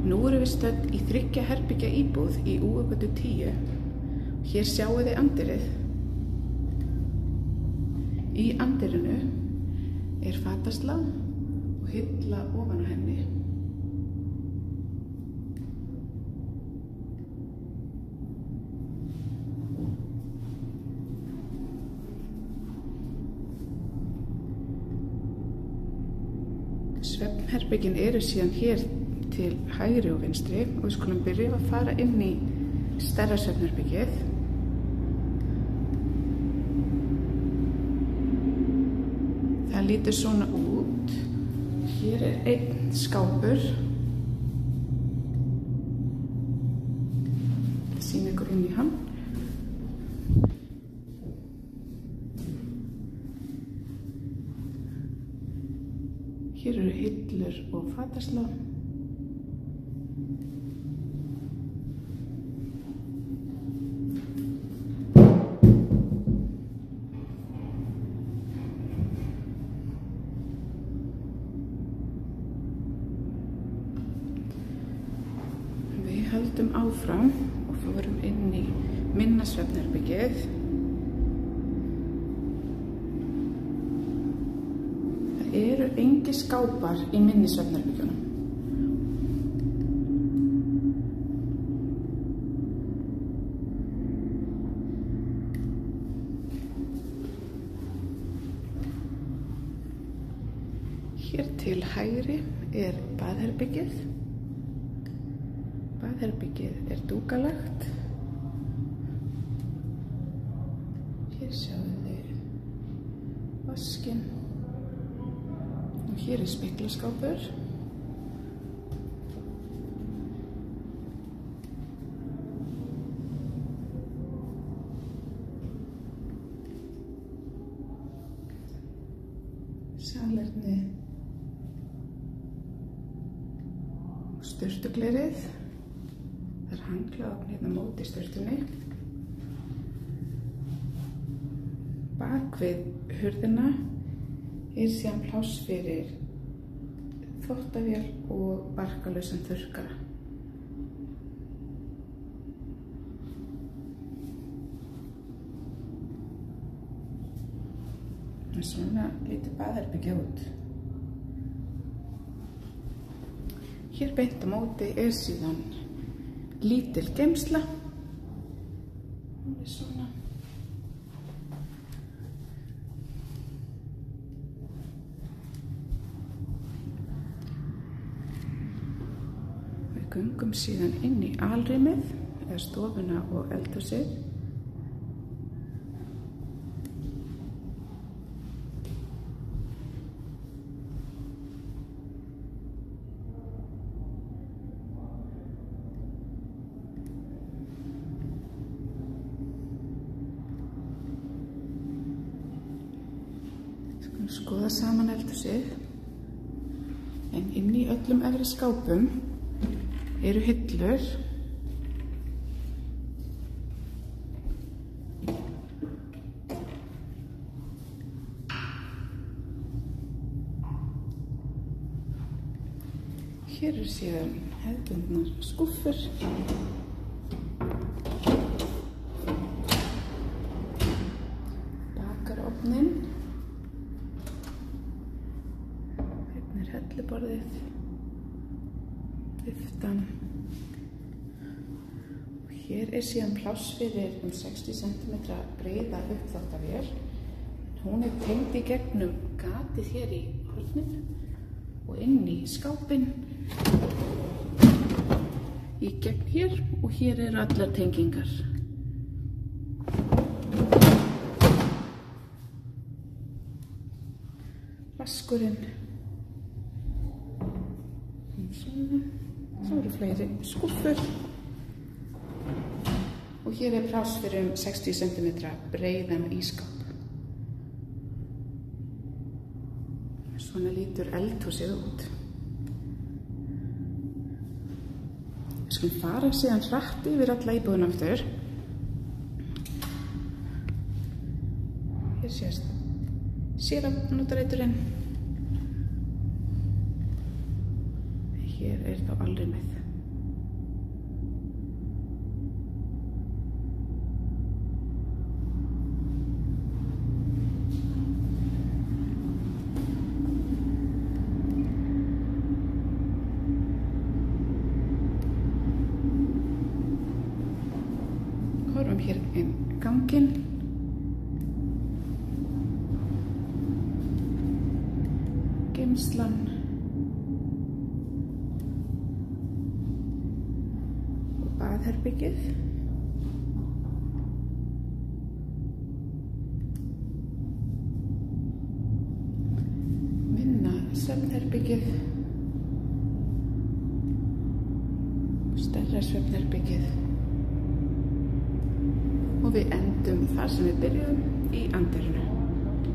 Nú erum við stödd í 3 herbergja íbúð í Úagötu 10. Hér sjáu þið anddyrið. Í anddyrinu er fatasla og hilla ofan á henni. Svefnherbergin eru síðan hér til hægri og vinstri og við skulum byrja að fara inn í stærra svefnherbergið. Það lítur svona út. Hér er einn skápur. Það sýnir ykkur inn í hann. Hér eru hillur og fatasla. Við höldum áfram og fórum inn í minna svefnherbergið. Eru engir skápar í minni svefnherbergjunum. Hér til hægri er baðherbergið. Baðherbergið er dúkalagt. Hér sjáum við vaskinn. Hér er speglaskápur. Salerni og sturtuglerið. Það er handklæði hérna móti sturtunni. Bak við hurðina er síðan pláss fyrir þvottavél og barkalausan þurrkara. Svona lítur baðherbergið út. Hér beint á móti er síðan lítil geymsla. Hún er svona. Við göngum síðan inn í alrýmið, eða stofuna og eldhúsið. Skulum skoða saman eldhúsið. En inn í öllum efri skápum eru hillur. Hér eru síðan hefðbundnar skúffur. Bakarofninn. Hérna er helluborðið. Viftan. Og hér er síðan pláss fyrir 60 cm breiða uppþvottavél. Hún er tengd í gegnum gatið hér í horninu og inn í skápinn. Í gegn hér og hér eru allar tengingar. Vaskurinn. Svona. Svo eru fleiri skúffur. Og hér er pláss fyrir 60 cm breiðan ísskáp. Svona lítur eldhúsið út. Við skulum fara síðan hratt yfir alla íbúðina aftur. Hér sést sérafnotareiturinn. Hér er þá alrýmið. fram hér inn ganginn. Geymslan. Og baðherbergið. Minna svefnherbergið. Stærra svefnherbergið. Og við endum þar sem við byrjuðum, í anddyrinu.